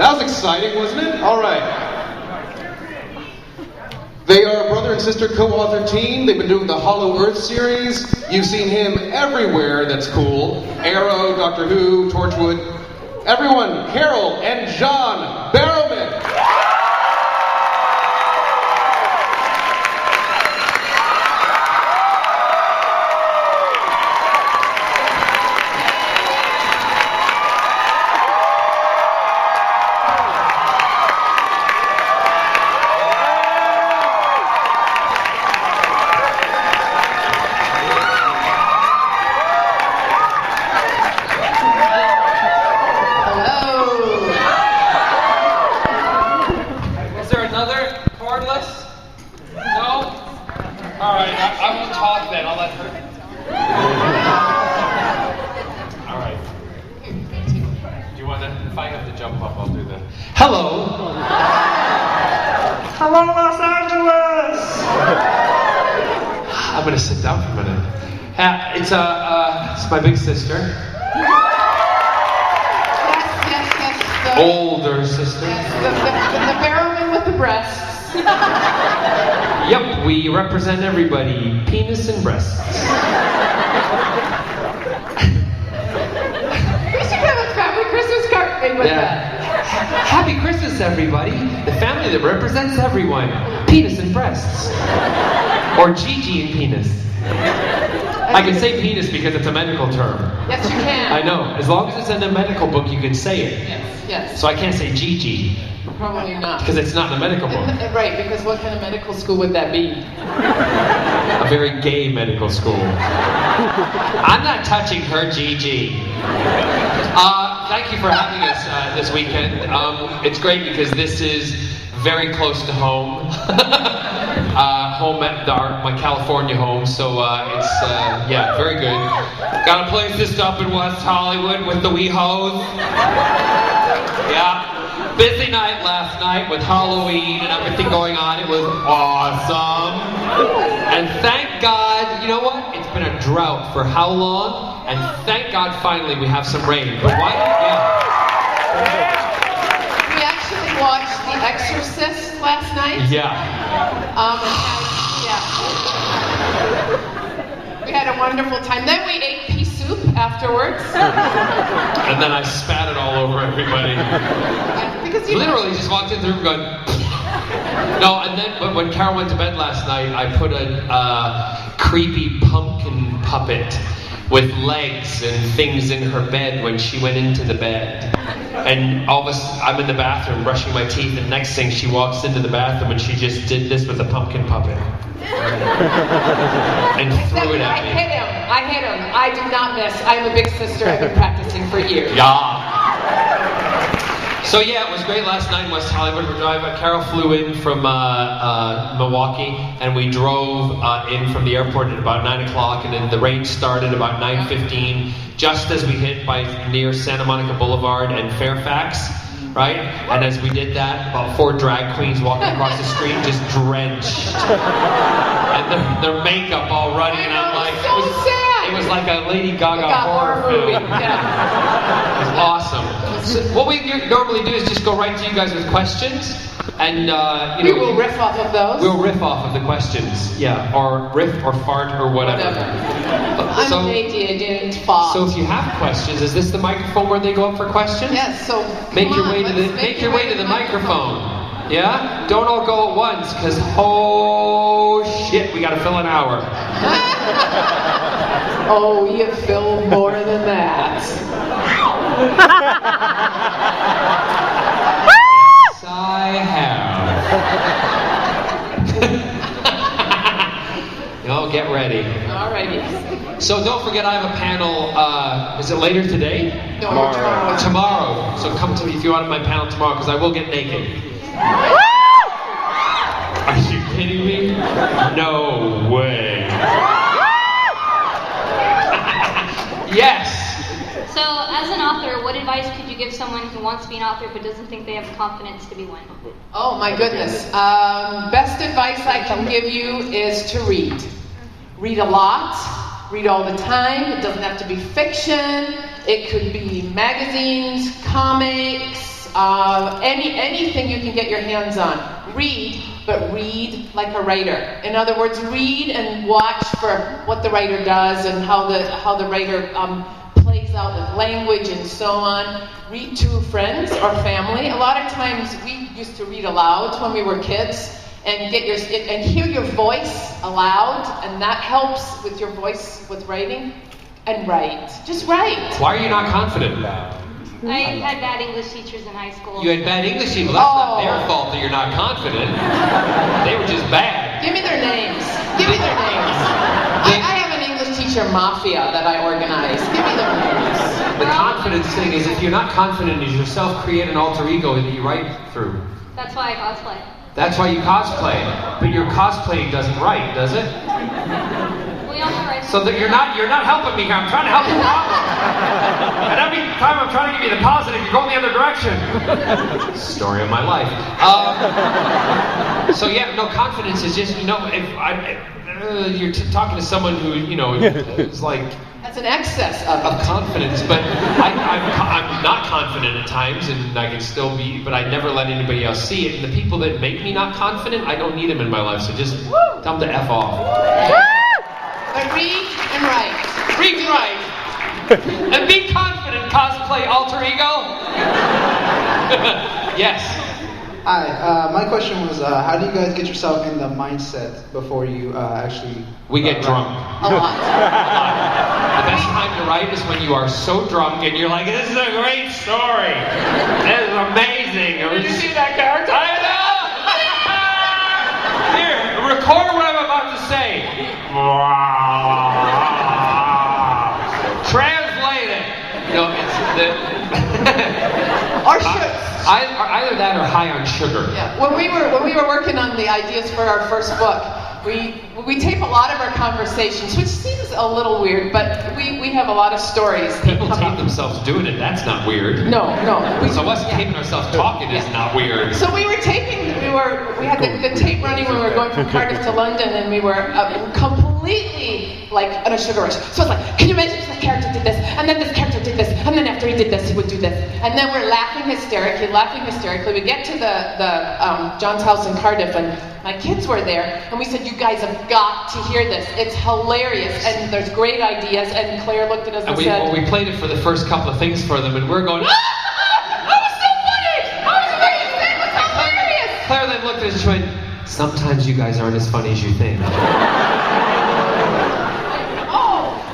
That was exciting, wasn't it? All right. They are a brother and sister co-author team. They've been doing the Hollow Earth series. You've seen him everywhere that's cool. Arrow, Doctor Who, Torchwood. Everyone, Carole and John Barrowman. Hello, Los Angeles! I'm gonna sit down for a minute. It's my big sister. Yes. Older sister. Yes, the Barrowman with the breasts. Yep, we represent everybody. Penis and breasts. We should have a family Christmas card made with that. Happy Christmas, everybody. The family that represents everyone. Penis and breasts. Or Gigi and penis. I can say penis because it's a medical term. Yes, you can. I know. As long as it's in a medical book, you can say it. Yes. So I can't say Gigi. Probably not. Because it's not in a medical book. Right, because what kind of medical school would that be? A very gay medical school. I'm not touching her Gigi. Thank you for having us this weekend. It's great because this is very close to home. Home at my California home, so it's very good. Got a place just up in West Hollywood with the WeHos. Yeah. Busy night last night with Halloween and everything going on. It was awesome. And thank God, you know what? It's been a drought for how long? And thank God finally we have some rain. But why? Yeah. We actually watched The Exorcist last night. Yeah. We had a wonderful time. Then we ate pea soup afterwards. And then I spat it all over everybody. Yeah, because literally just walked into the room going. No, and then when Carole went to bed last night, I put a creepy pumpkin puppet with legs and things in her bed when she went into the bed. And all of a sudden, I'm in the bathroom brushing my teeth, and next thing she walks into the bathroom and she just did this with a pumpkin puppet. And threw it at me. I hit him. I did not miss. I'm a big sister. I've been practicing for years. Yeah. So yeah, it was great last night in West Hollywood. Carole flew in from Milwaukee, and we drove in from the airport at about 9 o'clock, and then the rain started about 9:15, just as we hit by near Santa Monica Boulevard and Fairfax, right? And as we did that, about 4 drag queens walking across the street, just drenched, and their makeup all running, and I'm like, it was like a Lady Gaga horror movie. Yeah. It was awesome. So what we normally do is just go right to you guys with questions, and we will riff off of those. We'll riff off of the questions, yeah, or riff or fart or whatever. I'm an idiot, didn't fart. So if you have questions, is this the microphone where they go up for questions? Yes. So make your way to the microphone. Yeah? Don't all go at once, because oh shit, we gotta fill an hour. Oh, you filled more than that. Yes, I have. Y'all get ready. Alrighty. So don't forget, I have a panel, is it later today? No, tomorrow. Tomorrow. So come to me if you want my panel tomorrow, because I will get naked. Are you kidding me? No way. Yes. So, as an author, what advice could you give someone who wants to be an author but doesn't think they have the confidence to be one? Oh my goodness. Best advice I can give you is to read. Read a lot. Read all the time. It doesn't have to be fiction. It could be magazines, comics, anything you can get your hands on. Read, but read like a writer. In other words, read and watch for what the writer does and how the writer plays out with language and so on. Read to friends or family. A lot of times we used to read aloud when we were kids and hear your voice aloud, and that helps with your voice with writing. And write. Just write. Why are you not confident? I had bad English teachers in high school. You had bad English teachers. Well, that's not their fault that you're not confident. They were just bad. Give me their names. Give me their names. I have an English teacher mafia that I organize. Give me their names. The confidence thing is, if you're not confident in yourself, create an alter ego that you write through. That's why I cosplay. That's why you cosplay. But your cosplaying doesn't write, does it? We also write. So that you're not helping me here. I'm trying to help the problem. And every time I'm trying to give you the positive, you're going the other direction. Story of my life. So yeah, no, confidence is just, if you're talking to someone who, is like... That's an excess of confidence, but I'm not confident at times, and I can still be, but I never let anybody else see it. And the people that make me not confident, I don't need them in my life, so just tell them to F off. But read and write. Read and write. And be confident, cosplay alter ego. Yes. Hi, my question was, how do you guys get yourself in the mindset before you actually... We get drunk. A lot. The best time to write is when you are so drunk and you're like, this is a great story. This is amazing. Did you see that character? I know! Here, record what I'm about to say. Translate it. It's the... Or should... Either that or high on sugar. Yeah. When we were working on the ideas for our first book, we tape a lot of our conversations, which seems a little weird, but we have a lot of stories. People tape themselves doing it. That's not weird. No. So us taping ourselves talking is not weird. So we were taping. We had the tape running when we were going from Cardiff to London, and we were completely like on a sugar rush. So it's like, can you imagine this character did this, and then this character did this, and then after he did this, he would do this, and then we're laughing hysterically. We get to the John's house in Cardiff, and my kids were there, and we said, you guys have got to hear this. It's hilarious, and there's great ideas. And Claire looked at us and said, we played it for the first couple of things for them, and we're going, that was so funny! I was amazing! It was hilarious! Claire then looked at us and she went, sometimes you guys aren't as funny as you think.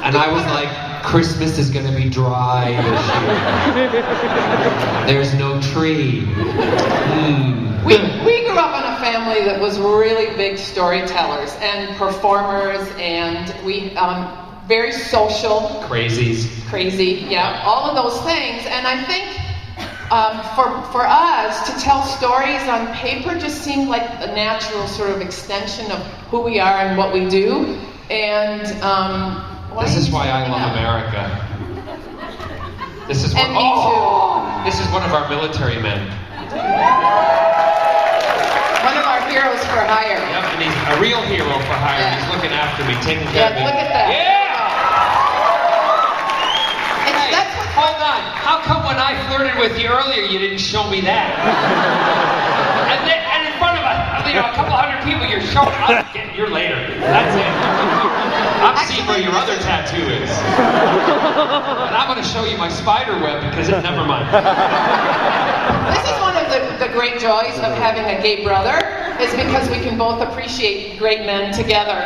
And I was like, Christmas is going to be dry this year. There's no tree. We grew up in a family that was really big storytellers and performers, and we very social. Crazy, yeah, all of those things. And I think for us to tell stories on paper just seemed like a natural sort of extension of who we are and what we do. And this is why I love America. This is and me too. This is one of our military men. One of our heroes for hire. Yep, and he's a real hero for hire. Yeah. He's looking after me, taking care of me. Look at that. Yeah! Hey, that's what, hold on. How come when I flirted with you earlier, you didn't show me that? and in front of a couple hundred people, you're showing up. You're later. That's it. I'm seeing where your other tattoo is. And I'm going to show you my spider web because never mind. This is one of the great joys of having a gay brother, is because we can both appreciate great men together.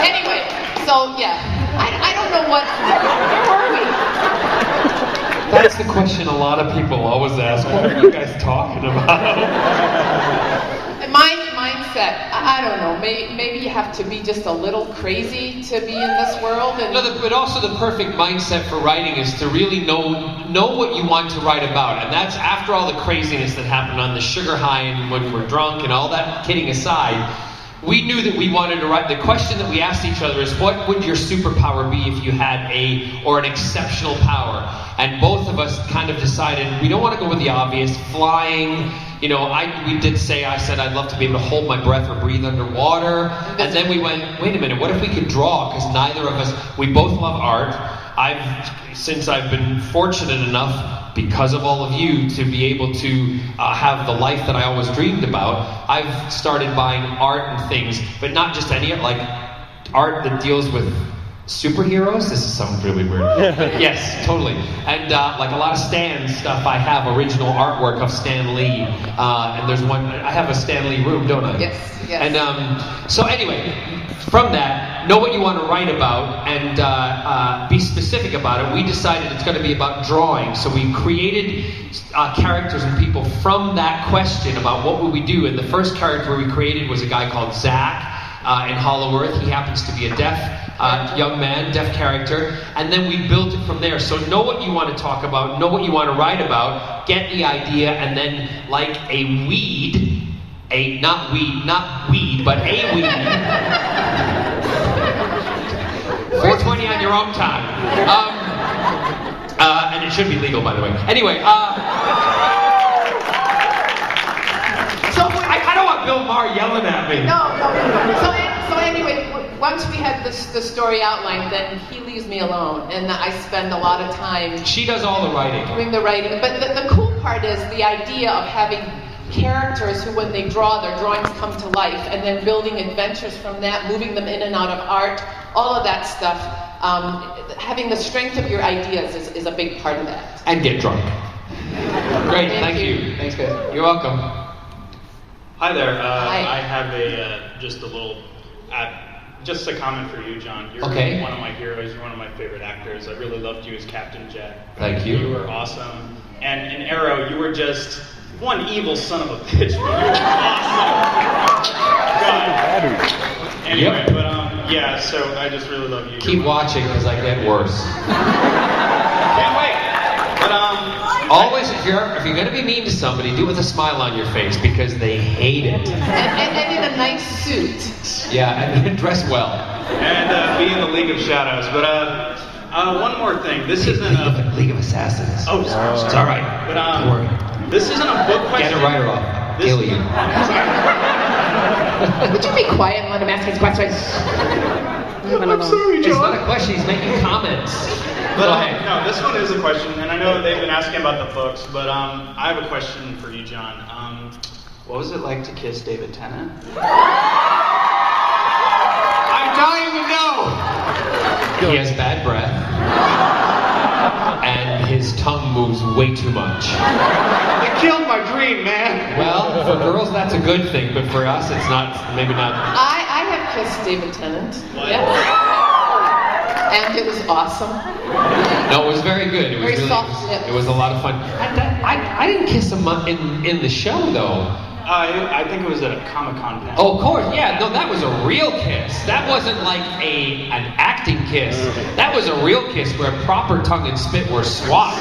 Anyway, so yeah, I don't know where were we? That's the question a lot of people always ask. What are you guys talking about? My mindset, I don't know, maybe you have to be just a little crazy to be in this world. And but also the perfect mindset for writing is to really know what you want to write about. And that's after all the craziness that happened on the sugar high and when we're drunk and all that, kidding aside, we knew that we wanted to write. The question that we asked each other is, what would your superpower be if you had an exceptional power? And both of us kind of decided we don't want to go with the obvious, flying. I said I'd love to be able to hold my breath or breathe underwater. And then we went, wait a minute, what if we could draw? Because neither of us, we both love art. Since I've been fortunate enough, because of all of you, to be able to have the life that I always dreamed about, I've started buying art and things, but not just any art, like art that deals with superheroes. This is something really weird. Yes, totally. And like a lot of Stan stuff, I have original artwork of Stan Lee. And there's one, I have a Stan Lee room, don't I? Yes, yes. And so anyway, from that, know what you want to write about and be specific about it. We decided it's going to be about drawing. So we created characters and people from that question about what would we do. And the first character we created was a guy called Zach in Hollow Earth. He happens to be a deaf young man, deaf character, and then we built it from there. So know what you want to talk about, know what you want to write about, get the idea, and then like a weed, not weed, but a weed. 420 on your own time. And it should be legal, by the way. Anyway, so I don't want Bill Maher yelling at me. No. So anyway, once we had the story outlined, then he leaves me alone, and I spend a lot of time. She does all the writing. Doing the writing, but the cool part is the idea of having characters who, when they draw, their drawings come to life, and then building adventures from that, moving them in and out of art, all of that stuff. Having the strength of your ideas is a big part of that. And get drunk. Great, thank you. Thanks, guys. You're welcome. Hi there. Hi. I have just a comment for you, John. You're Okay. one of my heroes. You're one of my favorite actors. I really loved you as Captain Jack. Thank you. You were awesome. And in Arrow, you were just one evil son of a bitch, but you were awesome. God. Anyway, Yep. but yeah. So I just really love you. Keep watching because I get worse. Can't wait. But Always, if you're going to be mean to somebody, do it with a smile on your face because they hate it. And in a nice suit. Yeah, and dress well. And be in the League of Shadows. But one more thing. This isn't a League of Assassins. Oh, sorry. It's all right. But Don't worry. this isn't a book question. Get it right or I'll This- kill you. Would you be quiet and let him ask his questions? I'm sorry, It's not a question. He's making comments. But Go ahead. no, this one is a question, and I know they've been asking about the books, but I have a question for you, John. What was it like to kiss David Tennant? I'm dying to know. He has bad breath, and his tongue moves way too much. It killed my dream, man. Well, for girls that's a good thing, but for us it's not. Maybe not. I have kissed David Tennant. What? Yes. And it was awesome. No, it was very good. It was Very really, soft lips. It was a lot of fun. I didn't kiss him in the show though. I think it was at a Comic-Con panel. Oh, of course, yeah. No, that was a real kiss. That wasn't like an acting kiss. That was a real kiss where proper tongue and spit were swapped.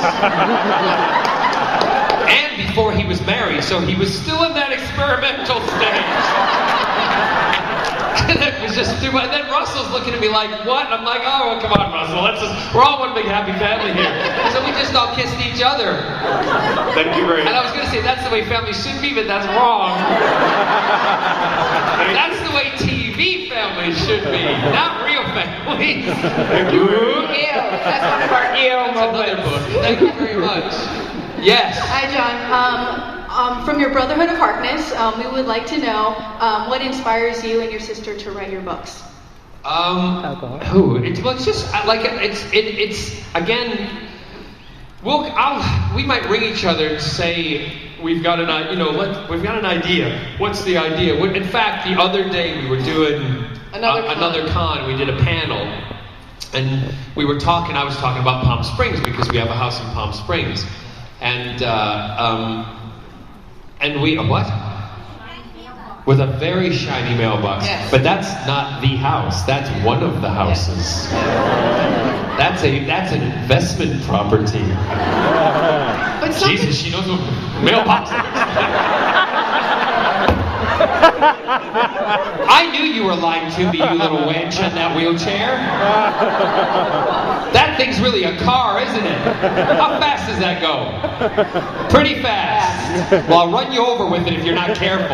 And before he was married, so he was still in that experimental stage. And it was just too much. And then Russell's looking at me like, what? And I'm like, oh, come on, Russell. We're all one big happy family here. So we just all kissed each other. Thank you very And I much. was going to say, that's the way families should be, but that's wrong. That's the way TV families should be, not real families. Thank you very much. Ew, that's one of our ew That's another book. Thank you very much. Yes. Hi, John. From your Brotherhood of Harkness, we would like to know what inspires you and your sister to write your books. Who? It's just like it's again. We might ring each other and say we've got we've got an idea. What's the idea? In fact, the other day we were doing another con. We did a panel, and we were talking. I was talking about Palm Springs because we have a house in Palm Springs, and we what? With a very shiny mailbox. Yes. But that's not the house. That's one of the houses. That's an investment property. But Jesus, she knows what mailbox is. I knew you were lying to me, you little wench in that wheelchair. That thing's really a car, isn't it? How fast does that go? Pretty fast. Well, I'll run you over with it if you're not careful.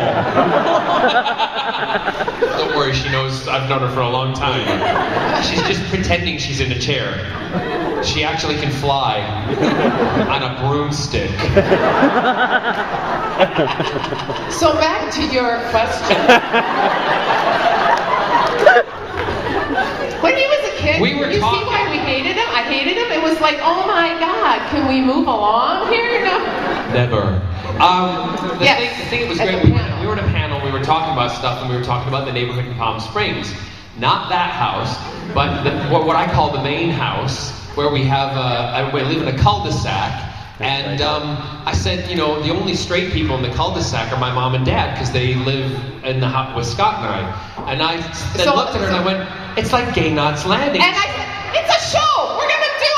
Don't worry, she knows I've known her for a long time. She's just pretending she's in a chair. She actually can fly on a broomstick. So back to your question. When he was a kid, We were you talking- see why we hated him? I hated him. It was like, oh my God, can we move along here? No. Never. The Yes, thing that was at great, the we panel. were in a panel, we were talking about stuff, and we were talking about the neighborhood in Palm Springs. Not that house, but what I call the main house, where we have, we live in a cul-de-sac. And I said, you know, the only straight people in the cul-de-sac are my mom and dad, because they live in the house with Scott and I. And I then looked at her and I went, it's like Gay Knots Landing. And I said, it's a show. We're gonna do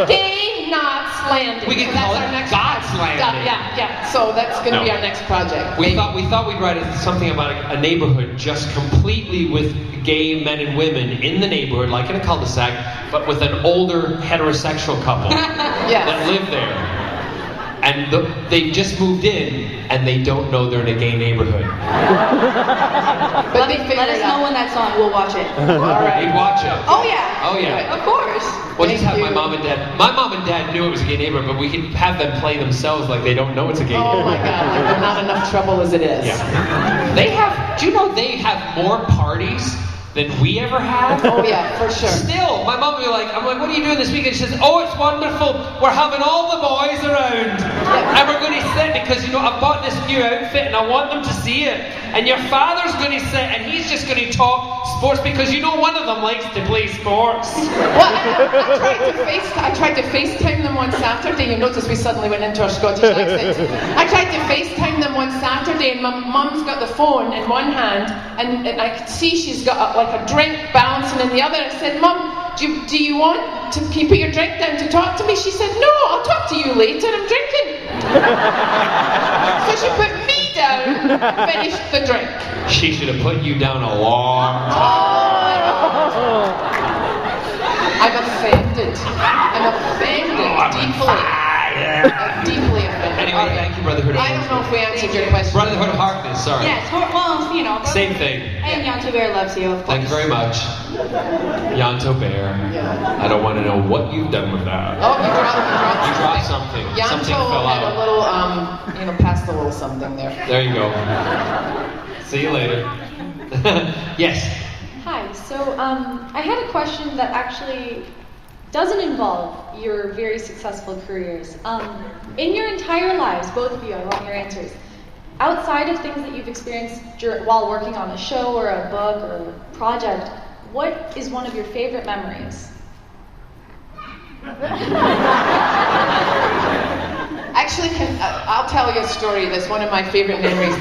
it. Gay Knots Landing. We can So call that's it our next God's project. Landing. Yeah. So that's gonna be No. our next project. We thought we'd write something about a neighborhood just completely with gay men and women in the neighborhood, like in a cul-de-sac, but with an older heterosexual couple Yes. that live there. And they've just moved in, and they don't know they're in a gay neighborhood. But they figured Let us it know out. when that's on. We'll watch it. All right. They'd watch it. Oh yeah. Oh yeah. Of course. We'll just have Thank my you. mom and dad. My mom and dad knew it was a gay neighborhood, but we could have them play themselves like they don't know it's a gay Oh neighborhood. my God, like there's not enough trouble as it is. Yeah. They have. Do you know they have more parties than we ever have? Oh yeah, for sure. Still, my mom will be like, I'm like, what are you doing this weekend? She says, oh, it's wonderful. We're having all the boys around. And we're going to sit because, you know, I've bought this new outfit and I want them to see it. And your father's going to sit and he's just going to talk sports because, you know, one of them likes to play sports. Well, I tried to FaceTime them one Saturday. You notice we suddenly went into our Scottish accent. I tried to FaceTime them one Saturday, and my mum's got the phone in one hand, and I could see she's got like a drink bouncing in the other. I said, Mum, do you want to can you put your drink down to talk to me? She said, no, I'll talk to you later. I'm drinking. So she put me down, finished the drink. She should have put you down a long time. I'm offended. I'm offended deeply. I'm deeply offended. Anyway, All right. thank you, Brotherhood of I don't know if we answered your question. Brotherhood of Harkness, sorry. Yes. Well, you know. Same thing. And Yanto Bear loves you, of course. Thank you very much. Yanto Bear. Yeah. I don't want to know what you've done with that. Oh, you dropped something. Yanto Something fell had out. a little, passed a little something there. There you go. See you later. Yes. Hi, so I had a question that actually doesn't involve your very successful careers. In your entire lives, both of you, I want your answers. Outside of things that you've experienced while working on a show or a book or a project, what is one of your favorite memories? Actually, I'll tell you a story that's one of my favorite memories.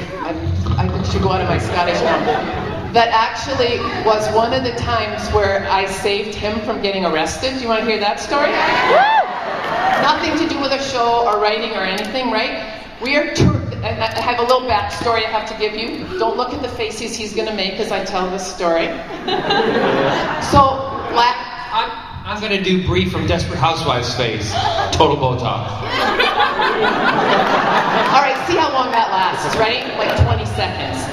I should go out of my Scottish now. That actually was one of the times where I saved him from getting arrested. Do you want to hear that story? Nothing to do with a show or writing or anything, right? We are and I have a little backstory I have to give you. Don't look at the faces he's going to make as I tell this story. So, I'm going to do Bree from Desperate Housewives' face. Total Botox. all right, see how long that lasts, right? Like 20 seconds.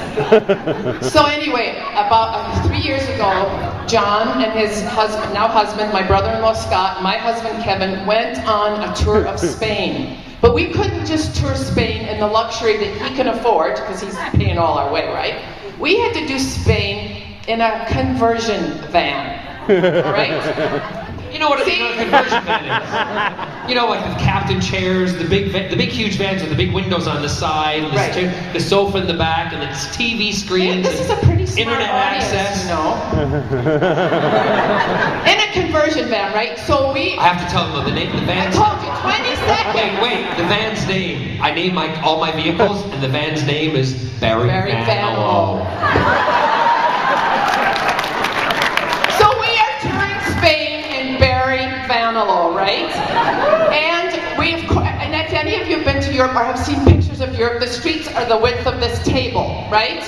So anyway, about 3 years ago, John and his husband, now husband, my brother-in-law Scott, my husband Kevin, went on a tour of Spain. But we couldn't just tour Spain in the luxury that he can afford, because he's paying all our way, right? We had to do Spain in a conversion van. All right? You know what a conversion van is? You know, like the captain chairs, the big huge vans with the big windows on the side, and Right. the sofa in the back, and the TV screens, This is a pretty smart internet audience, access. you know. In a conversion van, right? So we. I have to tell them though, the name of the I van's. told you, 20 seconds. Wait, the van's name. I name all my vehicles, and the van's name is Barry Manilow. So we are touring Spain in Barry Manilow, right? And and if any of you have been to Europe or have seen pictures of Europe, the streets are the width of this table, right?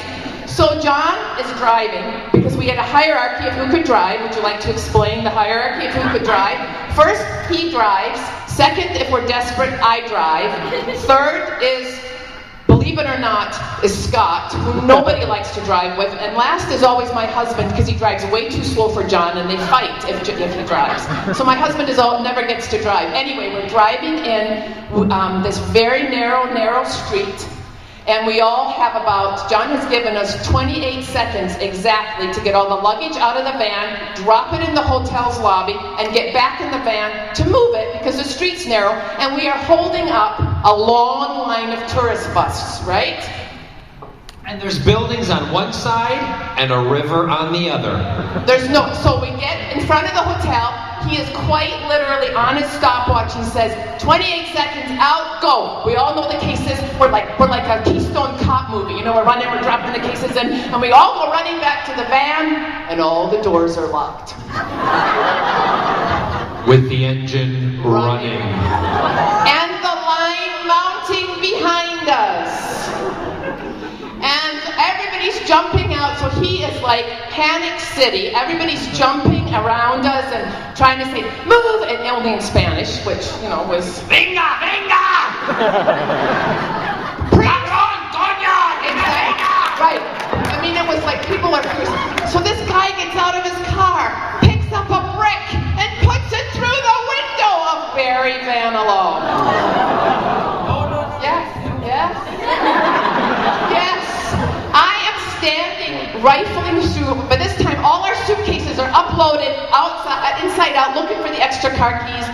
So John is driving because we had a hierarchy of who could drive. Would you like to explain the hierarchy of who could drive? First, he drives. Second, if we're desperate, I drive. Third is, believe believe it or not, is Scott, who nobody likes to drive with. And last is always my husband, because he drives way too slow for John, and they fight if he drives. So my husband never gets to drive. Anyway, we're driving in this very narrow street. And we all have John has given us 28 seconds exactly to get all the luggage out of the van, drop it in the hotel's lobby, and get back in the van to move it because the street's narrow. And we are holding up a long line of tourist buses, right? And there's buildings on one side and a river on the other. So we get in front of the hotel. He is quite literally on his stopwatch. He says, 28 seconds out, go. We all know the cases. We're like a Keystone Cop movie. You know, we're dropping the cases in, and we all go running back to the van, and all the doors are locked. With the engine running. And the line mounting behind us. And everybody's jumping out, so he is like panic city. Everybody's jumping around us and trying to say, move, and only in Spanish, which, was... Venga, venga! Cabrón, coño! Venga! Right. I mean, it was like people are... So this guy gets out of his car, picks up a brick, and puts it through the window of Barry Manilow. Yes. I am standing, rifling through, but this time all our suitcases are uploaded inside out, looking for the extra car keys,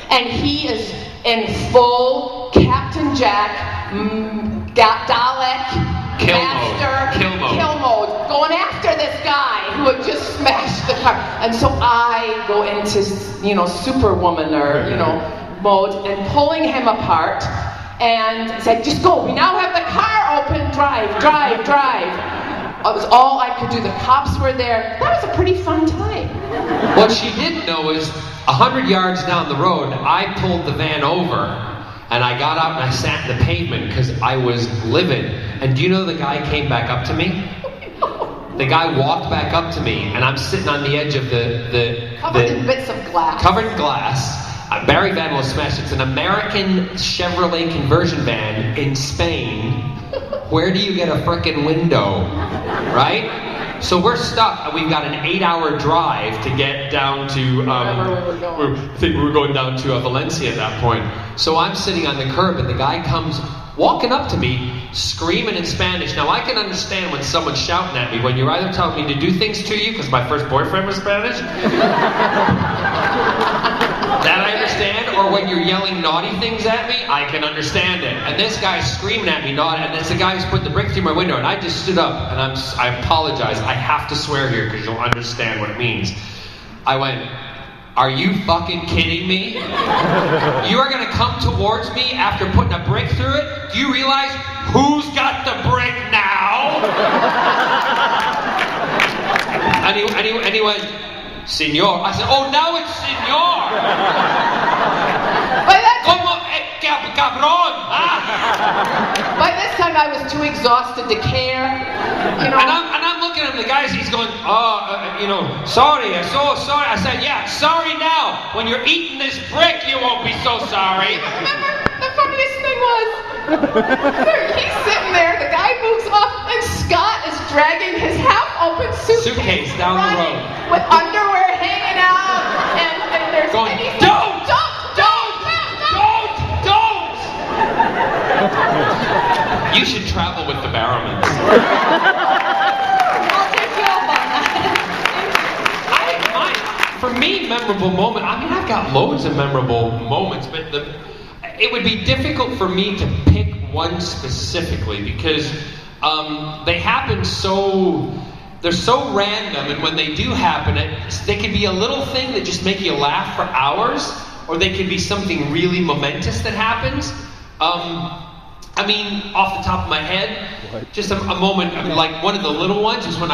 and he is in full Captain Jack, Dalek, Kill mode, going after this guy who had just smashed the car. And so I go into, Superwoman or, mode and pulling him apart. And said, just go. We now have the car open. Drive. It was all I could do. The cops were there. That was a pretty fun time. What she didn't know is 100 yards down the road, I pulled the van over, and I got out and I sat in the pavement because I was livid. And do you know the guy came back up to me? The guy walked back up to me, and I'm sitting on the edge of covered in bits of glass. Covered in glass. Barry van was smashed. It's an American Chevrolet conversion van in Spain. Where do you get a frickin' window, right? So we're stuck. We've got an 8-hour drive to get down to. I think we were going down to Valencia at that point. So I'm sitting on the curb, and the guy comes walking up to me, screaming in Spanish. Now I can understand when someone's shouting at me when you're either telling me to do things to you because my first boyfriend was Spanish. That I understand, or when you're yelling naughty things at me, I can understand it. And this guy's screaming at me naughty, and it's the guy who's put the brick through my window, and I just stood up, and I apologize. I have to swear here because you'll understand what it means. I went, are you fucking kidding me? You are going to come towards me after putting a brick through it? Do you realize who's got the brick now? And he went, Senor. I said, oh, now it's Senor. Como cabrón. By this time I was too exhausted to care. And I'm looking at him, the guys, he's going, sorry, I'm so sorry. I said, yeah, sorry now. When you're eating this brick, you won't be so sorry. Remember, the funniest thing was, he's sitting there, the guy moves off, and Scott is dragging his half-open suitcase down the road. With underwear hanging out, and there's going, don't! You should travel with the Barrowmans. I'll take you up on that. For me, memorable moment, I've got loads of memorable moments, but it would be difficult for me to pick one specifically because they happen they're so random, and when they do happen, they could be a little thing that just make you laugh for hours, or they could be something really momentous that happens. Off the top of my head, just a moment, like one of the little ones is when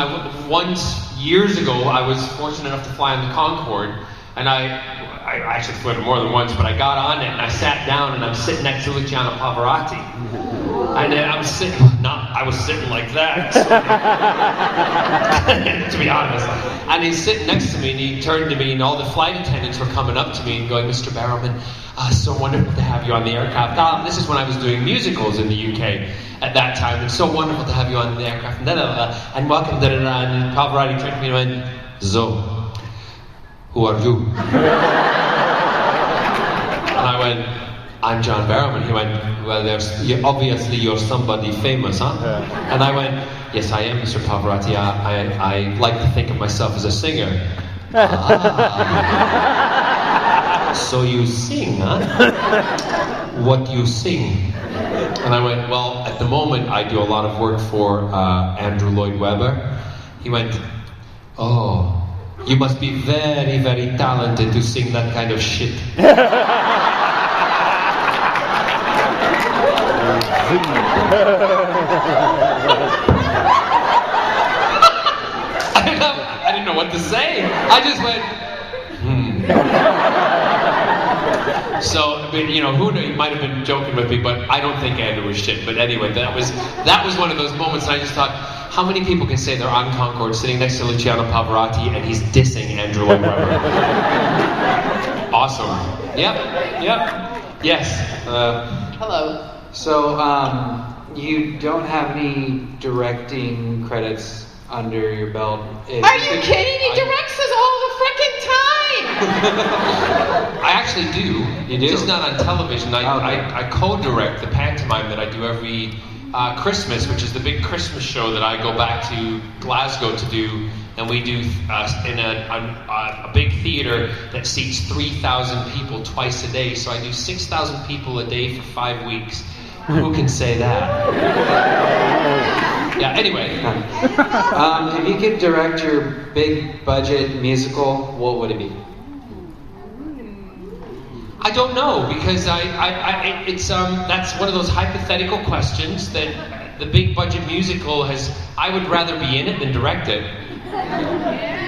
years ago, I was fortunate enough to fly on the Concorde, And I actually flew it more than once, but I got on it and I sat down and I'm sitting next to Luciano Pavarotti. And then I was sitting like that, to be honest. And he's sitting next to me and he turned to me and all the flight attendants were coming up to me and going, Mr. Barrowman, so wonderful to have you on the aircraft. This is when I was doing musicals in the UK at that time. It's so wonderful to have you on the aircraft. And and welcome, and Pavarotti turned to me and went, "So, who are you?" And I went, "I'm John Barrowman." He went, "Well, obviously you're somebody famous, huh?" And I went, "Yes, I am, Mr. Pavarotti. I like to think of myself as a singer." So you sing, huh? What do you sing? And I went, "Well, at the moment I do a lot of work for Andrew Lloyd Webber." He went, "Oh, you must be very, very talented to sing that kind of shit." I didn't know what to say. I just went, So, you know, who knew? He might have been joking with me, but I don't think Andrew was shit. But anyway, that was one of those moments, and I just thought, how many people can say they're on Concorde sitting next to Luciano Pavarotti and he's dissing Andrew Lloyd Webber? Awesome. Yep. Yes. Hello. So, you don't have any directing credits under your belt? Are you kidding? He directs us all the frickin' time! I actually do. You do? Just not on television. I co-direct the pantomime that I do every Christmas, which is the big Christmas show that I go back to Glasgow to do. And we do in a big theater that seats 3,000 people twice a day. So I do 6,000 people a day for 5 weeks. Who can say that? Yeah, anyway. If you could direct your big budget musical, what would it be? I don't know, because it's that's one of those hypothetical questions that the big budget musical has. I would rather be in it than direct it.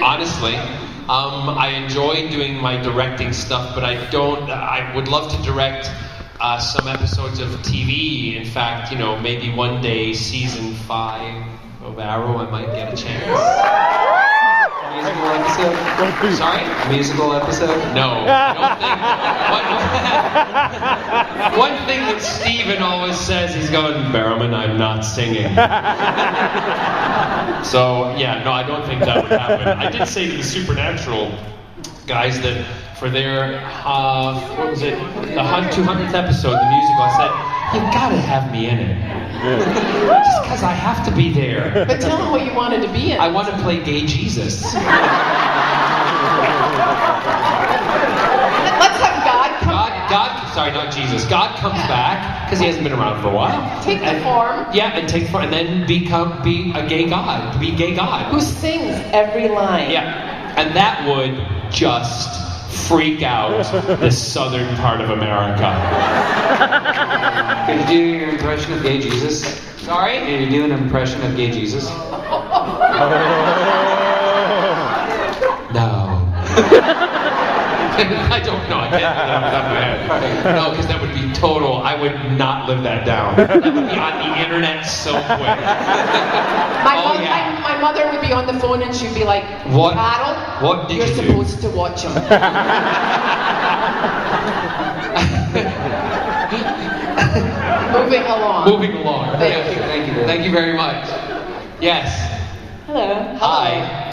Honestly, I enjoy doing my directing stuff, but I would love to direct some episodes of TV. In fact, you know, maybe one day season 5 of Arrow, I might get a chance. Musical episode? Sorry? Musical episode? No, I don't think. One thing that Steven always says, he's going, "Barrowman, I'm not singing." So, yeah, no, I don't think that would happen. I did say to the Supernatural guys that for their, what was it, the 200th episode of the musical, I said, "You've got to have me in it." Just because I have to be there. But tell him what you wanted to be in. I want to play gay Jesus. Let's have God come back. God, sorry, not Jesus. God comes back, because he hasn't been around for a while. Take the form. Yeah, and take the form, and then be a gay God. Be gay God. Who sings every line. Yeah, and that would just freak out the southern part of America. Can you do your impression of gay Jesus? Sorry? Can you do an impression of gay Jesus? No. I don't know. I can't do that off the top of my head. No, because that would be total. I would not live that down. That would be on the internet so quick. My mother would be on the phone and she'd be like, What? "Carole, What did you're you do?" supposed to watch him." Moving along. Moving along. Thank you very much. Yes. Hello. Hi.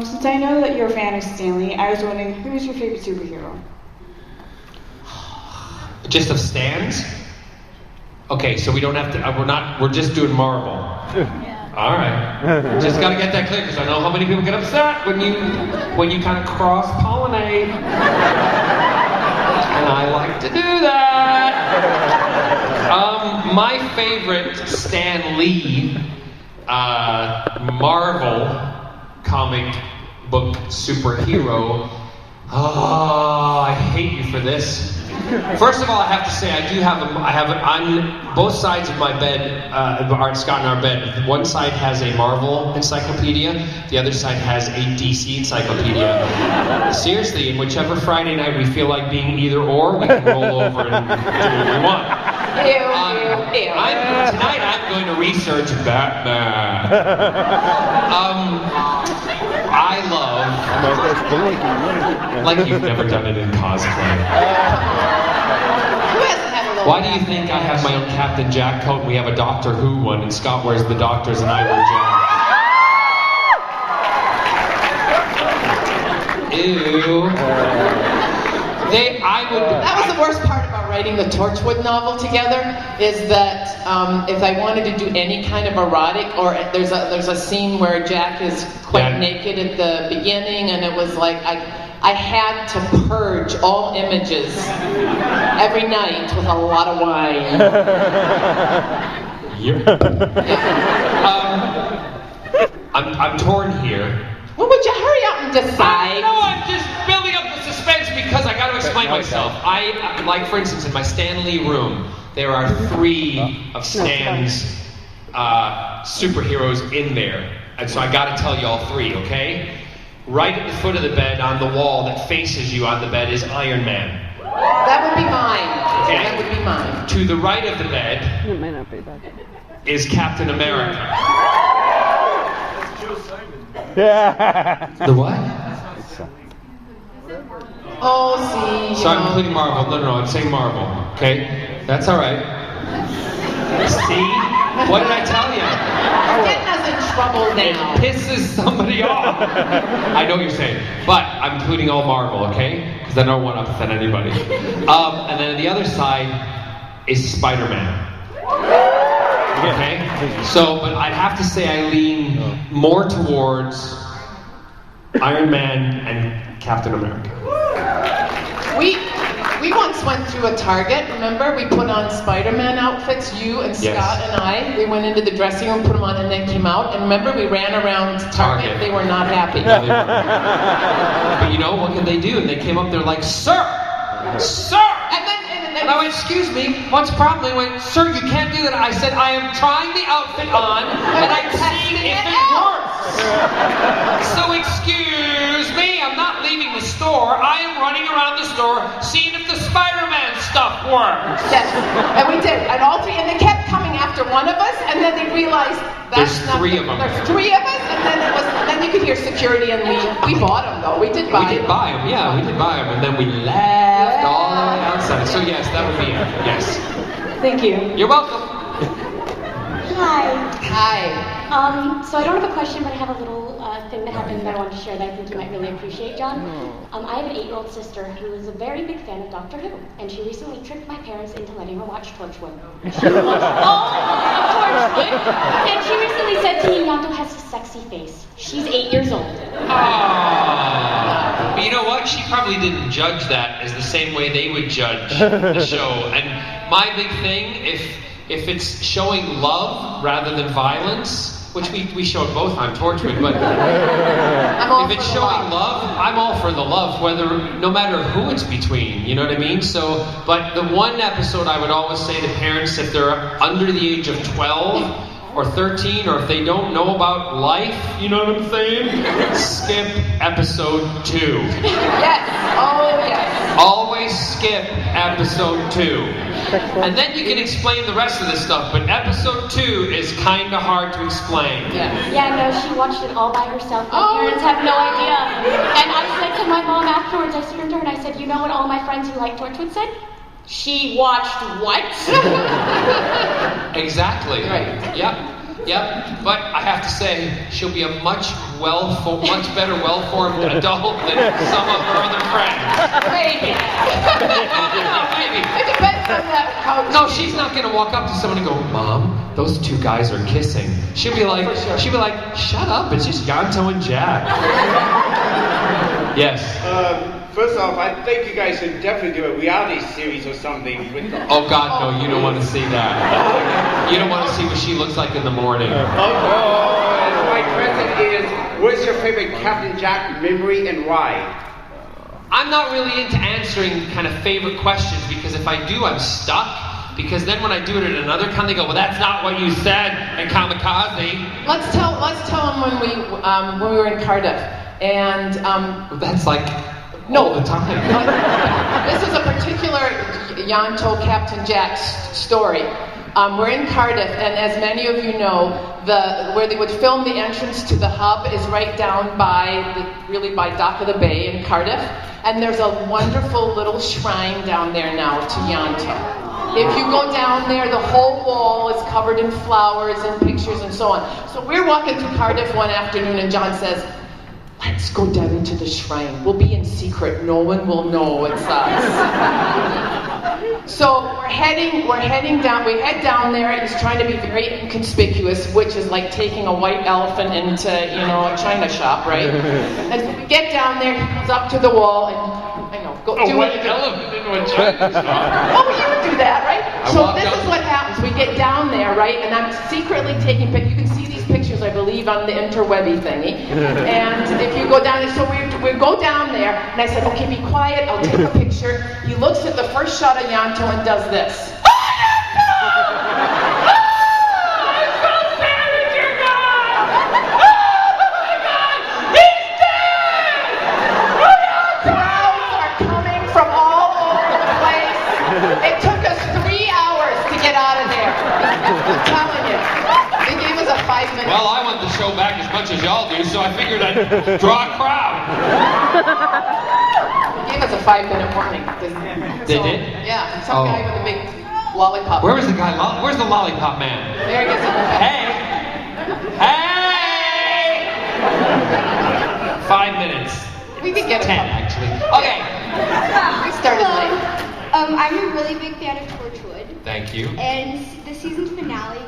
Since I know that you're a fan of Stanley, I was wondering, who's your favorite superhero? Just of Stans? Okay, so we don't have to. We're just doing Marvel. Yeah. All right. Just got to get that clear because I know how many people get upset when you kind of cross pollinate, and I like to do that. My favorite Stan Lee Marvel comic book superhero. Oh, I hate you for this. First of all, I have to say I have on both sides of my bed, Scott and our bed. One side has a Marvel encyclopedia, the other side has a DC encyclopedia. Seriously, and whichever Friday night we feel like being either or, we can roll over and do what we want. Tonight I'm going to research Batman. I love, like you've never done it in cosplay. Why do you think I have my own Captain Jack coat and we have a Doctor Who one and Scott wears the Doctors and I wear Jack? Ew. That was the worst part about writing the Torchwood novel together, is that if I wanted to do any kind of erotic, or there's a scene where Jack is quite naked at the beginning, and it was like I had to purge all images every night with a lot of wine. I'm torn here. Well, would you hurry up and decide? No, I'm just building up the suspense because I got to explain myself. Like for instance, in my Stan Lee room, there are 3 of Stan's superheroes in there. And so I got to tell you all 3, okay? Right at the foot of the bed, on the wall that faces you on the bed, is Iron Man. That would be mine. Okay. That would be mine. To the right of the bed is Captain America. The what? Oh, see. So I'm including Marvel. No, I'm saying Marvel. Okay? That's alright. See? What did I tell you? You're getting us in trouble now. It pisses somebody off. I know what you're saying. But I'm including all Marvel, okay? Because I don't want to upset anybody. And then the other side is Spider-Man. Okay? So, but I'd have to say I lean more towards Iron Man and Captain America. We once went through a Target, remember? We put on Spider-Man outfits, you and Scott and I. We went into the dressing room, put them on, and then came out. And remember, we ran around Target. They were not happy. No, but you know, what could they do? And they came up there like, "Sir! Sir!" And I went, "Excuse me, what's the problem?" They went, "Sir, you can't do that." I said, "I am trying the outfit on, and I'm seeing if it works. So excuse me, I'm not leaving the store. I am running around the store seeing if the Spider-Man stuff works." Yes, and we did. And they kept coming after one of us, and then they realized there's 3 of them. There's 3 of us, and then you could hear security, and we bought them though. We did buy them. We did buy them, yeah, we did buy them, and then we left all the way outside. So yes, that would be it. Yes. Thank you. You're welcome. Hi. So I don't have a question, but I have a little thing that happened that I wanted to share that I think you might really appreciate, John. I have an 8-year-old sister who is a very big fan of Doctor Who, and she recently tricked my parents into letting her watch Torchwood. She watched all of Torchwood, and she recently said to me, "Yato has a sexy face." She's 8 years old. Aww. But you know what? She probably didn't judge that as the same way they would judge the show. And my big thing, if it's showing love rather than violence, which we showed both on Torchwood, but if it's showing love, I'm all for the love, no matter who it's between, you know what I mean? So, but the one episode I would always say to parents, if they're under the age of 12 or 13, or if they don't know about life, you know what I'm saying? Skip episode 2. Yes, oh yes. Always skip episode 2. And then you can explain the rest of the stuff, but episode 2 is kind of hard to explain. Yeah, no, she watched it all by herself. My parents have no idea. And I said to my mom afterwards, I turned to her and I said, "You know what all my friends who like Torchwood said? She watched what?" Exactly. Right. Yep. But I have to say, she'll be a much better well-formed adult than some of her other friends. Maybe. Maybe. It depends on that. No, she's not going to walk up to someone and go, "Mom, those 2 guys are kissing." She'll be like, "Shut up, it's just Yanto and Jack." Yes. First off, I think you guys should definitely do a reality series or something with them. Oh God, no, you don't want to see that. You don't want to see what she looks like in the morning. My question is, what's your favorite Captain Jack memory and why? I'm not really into answering kind of favorite questions because if I do, I'm stuck. Because then when I do it at another con, they go, well, that's not what you said at Comikaze. Let's tell them when we were in Cardiff, and that's like all the time. This is a particular Yanto Captain Jack's story. We're in Cardiff, and as many of you know, where they would film the entrance to the hub is right down by Dock of the Bay in Cardiff, and there's a wonderful little shrine down there now to Yanto. If you go down there, the whole wall is covered in flowers and pictures and so on. So we're walking through Cardiff one afternoon, and John says, let's go down into the shrine. We'll be in secret. No one will know it's us. So we're heading down. We head down there. He's trying to be very inconspicuous, which is like taking a white elephant into, a china shop, right? And so we get down there. He comes up to the wall, and a white elephant into a china shop. Oh, you would do that, right? So this is what happens. We get down there, right? And I'm secretly taking pictures. You can see these pictures, I believe, on the interwebby thingy. And if you go down there, so we go down there, and I said, okay, be quiet. I'll take a picture. He looks at the first shot of Yanto and does this. It took us 3 hours to get out of there. I'm telling you. They gave us a 5-minute. Well, I want the show back as much as y'all do, so I figured I'd draw a crowd. They gave us a 5-minute warning. They did? Yeah, some guy with a big lollipop. Where was the guy? Where's the lollipop man? There he is. Hey! 5 minutes. We could get 10, actually. Okay. We started late. I'm a really big fan of Torchwood. Thank you. And the season finale,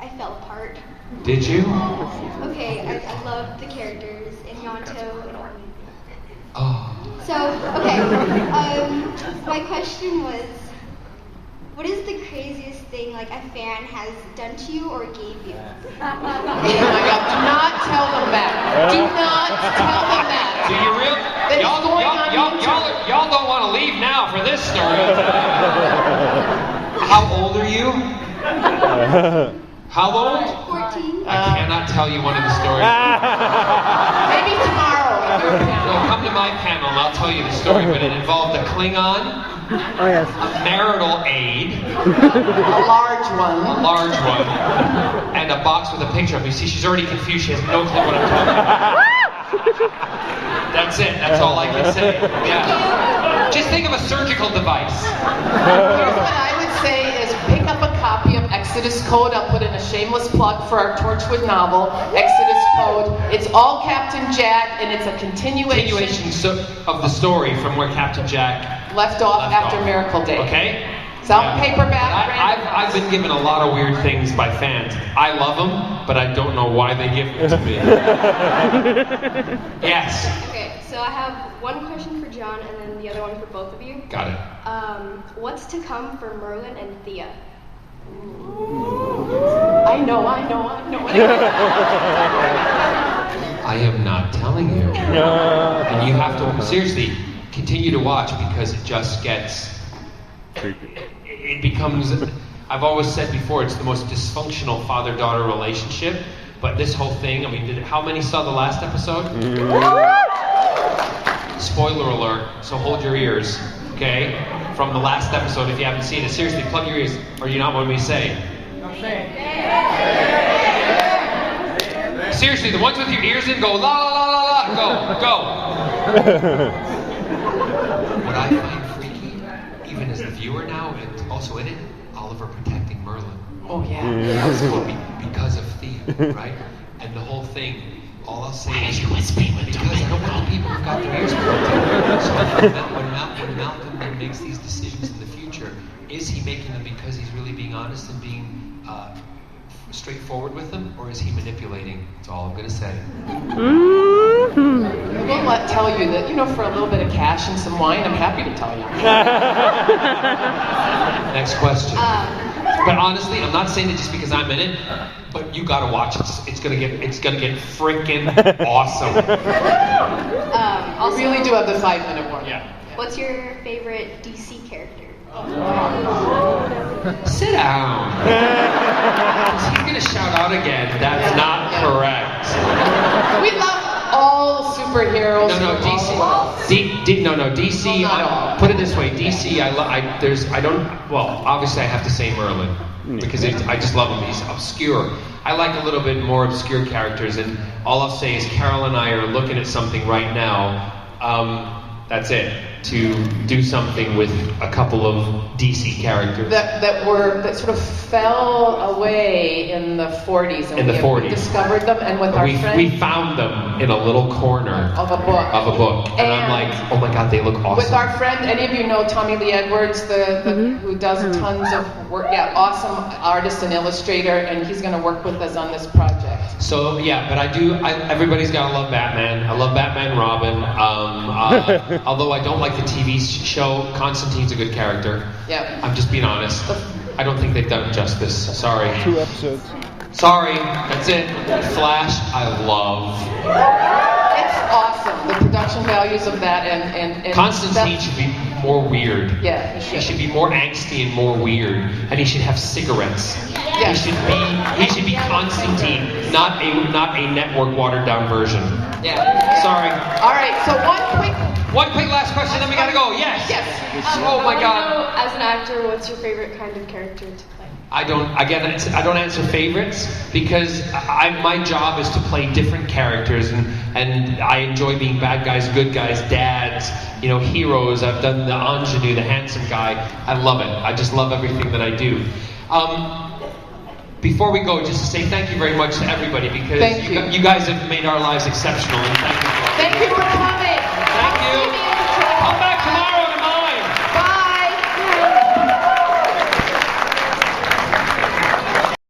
I fell apart. Did you? Okay, I loved the characters and Yanto and all. Oh. So, okay, my question was, what is the craziest thing a fan has done to you or gave you? Oh my God, do not tell them that. Do not tell them that. Do you really? Y'all don't want to leave now for this story. How old are you? How old? 14. I cannot tell you one of the stories. Maybe tomorrow. No, come to my panel and I'll tell you the story, but it involved a Klingon. Oh, yes. A marital aid. A large one, and a box with a picture of me. See, she's already confused. She has no clue what I'm talking about. That's it. That's all I can say. Yeah. Just think of a surgical device. Here's what I would say is pick up a copy of Exodus Code. I'll put in a shameless plug for our Torchwood novel, Exodus Code. It's all Captain Jack, and it's a continuation of the story from where Captain Jack left off after Miracle Day. Okay? It's out paperback. I've been given a lot of weird things by fans. I love them, but I don't know why they give them to me. Yes. Okay, so I have one question for John and then the other one for both of you. Got it. What's to come for Merlin and Thea? I know. I am not telling you. And you have to, seriously, continue to watch because it just gets... It becomes, I've always said before, it's the most dysfunctional father-daughter relationship. But this whole thing, how many saw the last episode? Spoiler alert, so hold your ears, okay? From the last episode, if you haven't seen it. Seriously, plug your ears, or you not what we say. Seriously, the ones with your ears in, go la la la la la, go. What I find freaky, even as the viewer now, and also in it, Oliver protecting Merlin. Oh yeah. Because of Thea, right? And the whole thing, all I'll say is because I don't want the people who've got their ears protected. So when Malcolm then makes these decisions in the future, is he making them because he's really being honest and being straightforward with them, or is he manipulating? That's all I'm going to say. I won't tell you that, for a little bit of cash and some wine, I'm happy to tell you. Next question. But honestly, I'm not saying it just because I'm in it, but you gotta watch it. It's gonna get freaking awesome. I'll say we only do have the 5-minute warning. Yeah. What's your favorite DC character? Sit down. He's gonna shout out again. That's not correct. We love all superheroes. No, from all DC. worlds. DC. Well, not all. Put it this way, DC. Well, obviously I have to say Merlin because I just love him. He's obscure. I like a little bit more obscure characters, and all I'll say is Carole and I are looking at something right now. That's it. To do something with a couple of DC characters that sort of fell away in the 40s, and we discovered them, and with our friends, we found them in a little corner of a book, and I'm like, oh my god, they look awesome. With our friend, any of you know Tommy Lee Edwards, who does tons of work, awesome artist and illustrator, and he's going to work with us on this project. So yeah, but everybody's gotta love Batman. I love Batman Robin. Although I don't like the TV show, Constantine's a good character. Yeah. I'm just being honest. I don't think they've done justice. Sorry. 2 episodes. Sorry. That's it. Flash, I love. It's awesome. The production values of that and Constantine should be more weird. Yeah, he should be more angsty and more weird, and he should have cigarettes. Yeah. He should be Constantine, not a network watered down version. Yeah. Sorry. All right. So one quick last question, then we gotta go. Yes. Yes. Oh my God. As an actor, what's your favorite kind of character to play? I don't answer favorites because my job is to play different characters, and I enjoy being bad guys, good guys, dads, heroes. I've done the ingenue, the handsome guy. I love it. I just love everything that I do. Before we go, just to say thank you very much to everybody because you guys have made our lives exceptional, and thank you. Thank you for coming.